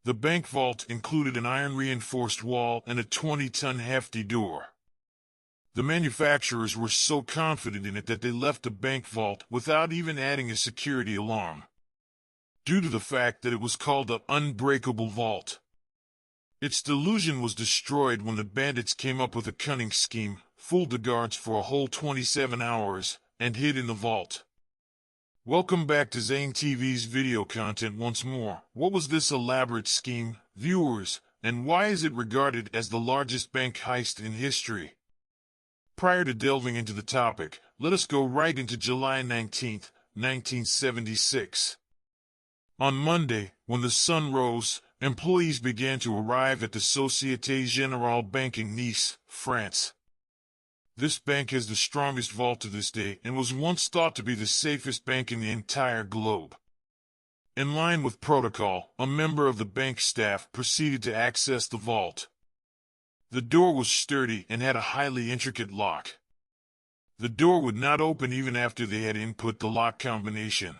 The bank vault included an iron-reinforced wall and a 20-ton hefty door. The manufacturers were so confident in it that they left the bank vault without even adding a security alarm, due to the fact that it was called the unbreakable vault. Its delusion was destroyed when the bandits came up with a cunning scheme, fooled the guards for a whole 27 hours, and hid in the vault. Welcome back to zaintv's video content once more. What was this elaborate scheme, viewers, and why is it regarded as the largest bank heist in history? Prior to delving into the topic, let us go right into July 19, 1976. On Monday, when the sun rose, employees began to arrive at the Société Générale Bank in Nice, France. This bank has the strongest vault to this day and was once thought to be the safest bank in the entire globe. In line with protocol, a member of the bank staff proceeded to access the vault. The door was sturdy and had a highly intricate lock. The door would not open even after they had input the lock combination.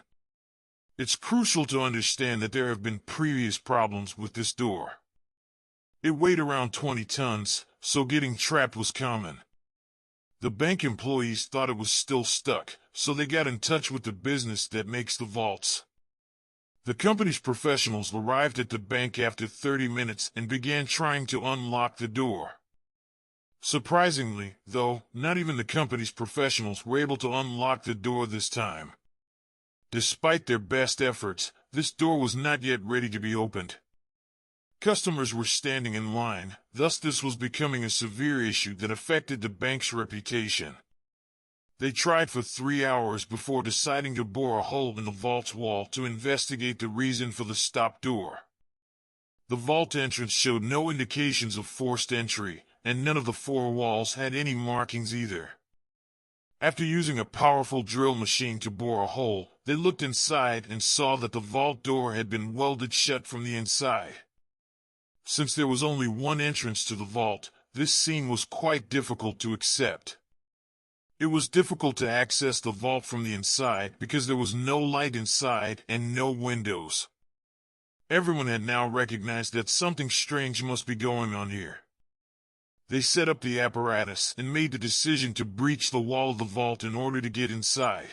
It's crucial to understand that there have been previous problems with this door. It weighed around 20 tons, so getting trapped was common. The bank employees thought it was still stuck, so they got in touch with the business that makes the vaults. The company's professionals arrived at the bank after 30 minutes and began trying to unlock the door. Surprisingly, though, not even the company's professionals were able to unlock the door this time. Despite their best efforts, this door was not yet ready to be opened. Customers were standing in line, thus this was becoming a severe issue that affected the bank's reputation. They tried for 3 hours before deciding to bore a hole in the vault's wall to investigate the reason for the stopped door. The vault entrance showed no indications of forced entry, and none of the 4 walls had any markings either. After using a powerful drill machine to bore a hole, they looked inside and saw that the vault door had been welded shut from the inside. Since there was only one entrance to the vault, this scene was quite difficult to accept. It was difficult to access the vault from the inside because there was no light inside and no windows. Everyone had now recognized that something strange must be going on here. They set up the apparatus and made the decision to breach the wall of the vault in order to get inside.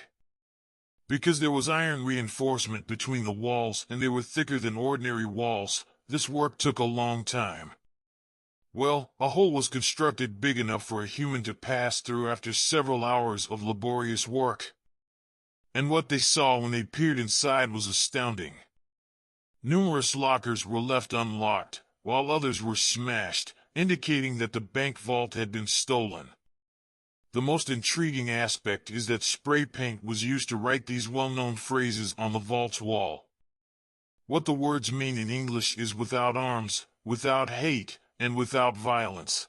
Because there was iron reinforcement between the walls and they were thicker than ordinary walls, this work took a long time. Well, a hole was constructed big enough for a human to pass through after several hours of laborious work. And what they saw when they peered inside was astounding. Numerous lockers were left unlocked, while others were smashed, indicating that the bank vault had been stolen. The most intriguing aspect is that spray paint was used to write these well-known phrases on the vault's wall. What the words mean in English is without arms, without hate, and without violence.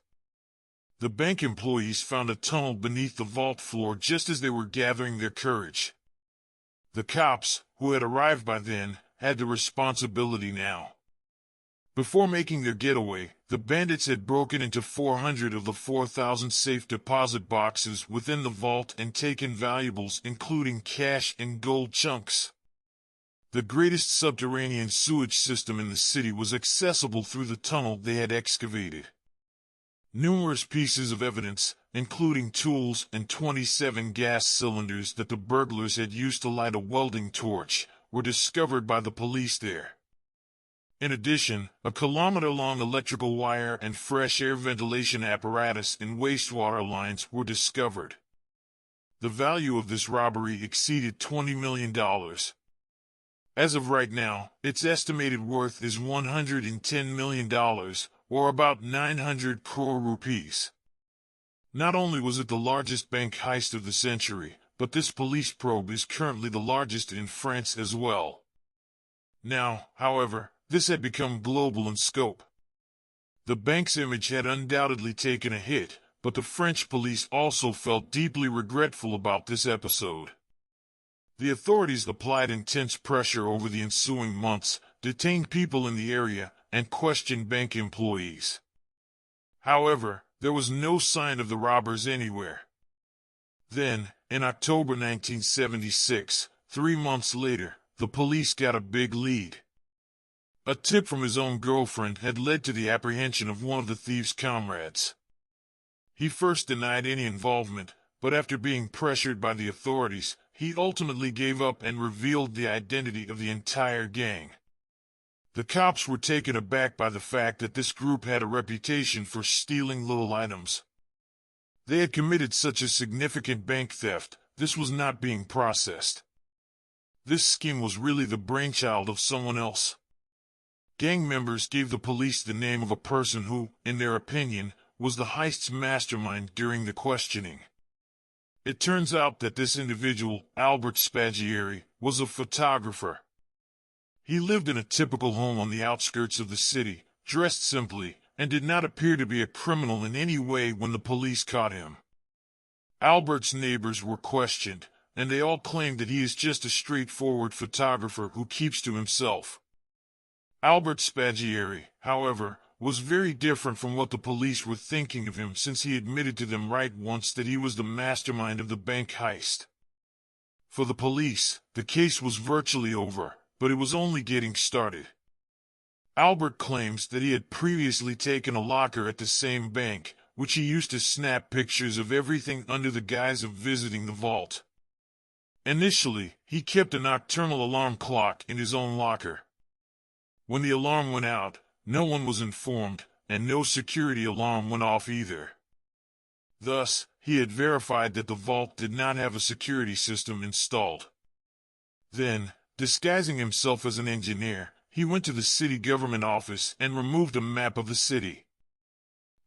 The bank employees found a tunnel beneath the vault floor just as they were gathering their courage. The cops, who had arrived by then, had the responsibility now. Before making their getaway, the bandits had broken into 400 of the 4,000 safe deposit boxes within the vault and taken valuables including cash and gold chunks. The greatest subterranean sewage system in the city was accessible through the tunnel they had excavated. Numerous pieces of evidence, including tools and 27 gas cylinders that the burglars had used to light a welding torch, were discovered by the police there. In addition, a kilometer-long electrical wire and fresh air ventilation apparatus and wastewater lines were discovered. The value of this robbery exceeded $20 million. As of right now, its estimated worth is $110 million, or about 900 crore rupees. Not only was it the largest bank heist of the century, but this police probe is currently the largest in France as well. Now, however, this had become global in scope. The bank's image had undoubtedly taken a hit, but the French police also felt deeply regretful about this episode. The authorities applied intense pressure over the ensuing months, detained people in the area, and questioned bank employees. However, there was no sign of the robbers anywhere. Then, in October 1976, 3 months later, the police got a big lead. A tip from his own girlfriend had led to the apprehension of one of the thieves' comrades. He first denied any involvement, but after being pressured by the authorities, he ultimately gave up and revealed the identity of the entire gang. The cops were taken aback by the fact that this group had a reputation for stealing little items. They had committed such a significant bank theft, this was not being processed. This scheme was really the brainchild of someone else. Gang members gave the police the name of a person who, in their opinion, was the heist's mastermind during the questioning. It turns out that this individual, Albert Spaghieri, was a photographer. He lived in a typical home on the outskirts of the city, dressed simply, and did not appear to be a criminal in any way when the police caught him. Albert's neighbors were questioned, and they all claimed that he is just a straightforward photographer who keeps to himself. Albert Spaghieri, however, was very different from what the police were thinking of him, since he admitted to them right once that he was the mastermind of the bank heist. For the police, the case was virtually over, but it was only getting started. Albert claims that he had previously taken a locker at the same bank, which he used to snap pictures of everything under the guise of visiting the vault. Initially, he kept a nocturnal alarm clock in his own locker. When the alarm went out, no one was informed, and no security alarm went off either. Thus, he had verified that the vault did not have a security system installed. Then, disguising himself as an engineer, he went to the city government office and removed a map of the city.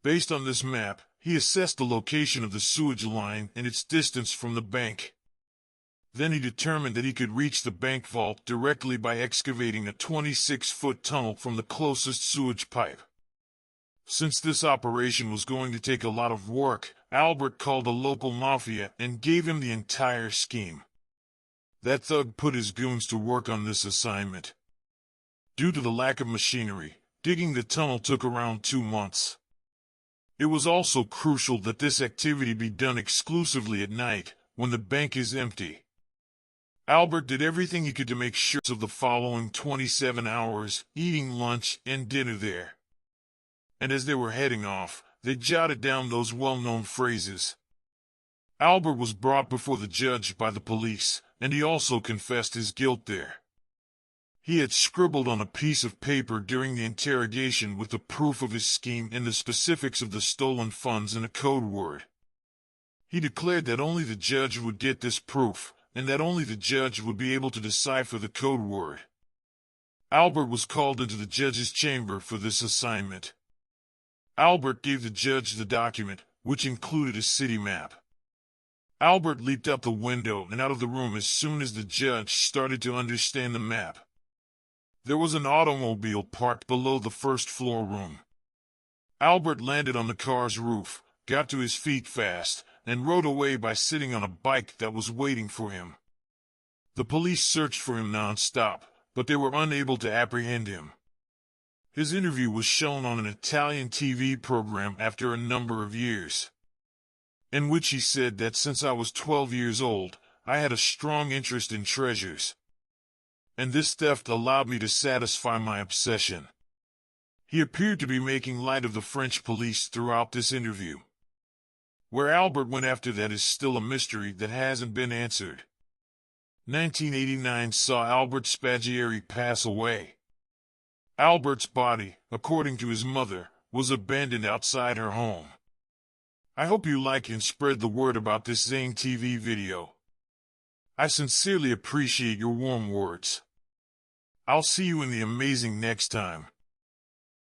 Based on this map, he assessed the location of the sewage line and its distance from the bank. Then he determined that he could reach the bank vault directly by excavating a 26-foot tunnel from the closest sewage pipe. Since this operation was going to take a lot of work, Albert called a local mafia and gave him the entire scheme. That thug put his goons to work on this assignment. Due to the lack of machinery, digging the tunnel took around 2 months. It was also crucial that this activity be done exclusively at night, when the bank is empty. Albert did everything he could to make sure of the following 27 hours, eating lunch and dinner there. And as they were heading off, they jotted down those well-known phrases. Albert was brought before the judge by the police, and he also confessed his guilt there. He had scribbled on a piece of paper during the interrogation with the proof of his scheme and the specifics of the stolen funds in a code word. He declared that only the judge would get this proof, and that only the judge would be able to decipher the code word. Albert was called into the judge's chamber for this assignment. Albert gave the judge the document, which included a city map. Albert leaped out the window and out of the room as soon as the judge started to understand the map. There was an automobile parked below the first-floor room. Albert landed on the car's roof, got to his feet fast, and rode away by sitting on a bike that was waiting for him. The police searched for him non-stop, but they were unable to apprehend him. His interview was shown on an Italian TV program after a number of years, in which he said that since I was 12 years old, I had a strong interest in treasures, and this theft allowed me to satisfy my obsession. He appeared to be making light of the French police throughout this interview. Where Albert went after that is still a mystery that hasn't been answered. 1989 saw Albert Spaghieri pass away. Albert's body, according to his mother, was abandoned outside her home. I hope you like and spread the word about this zaintv video. I sincerely appreciate your warm words. I'll see you in the amazing next time.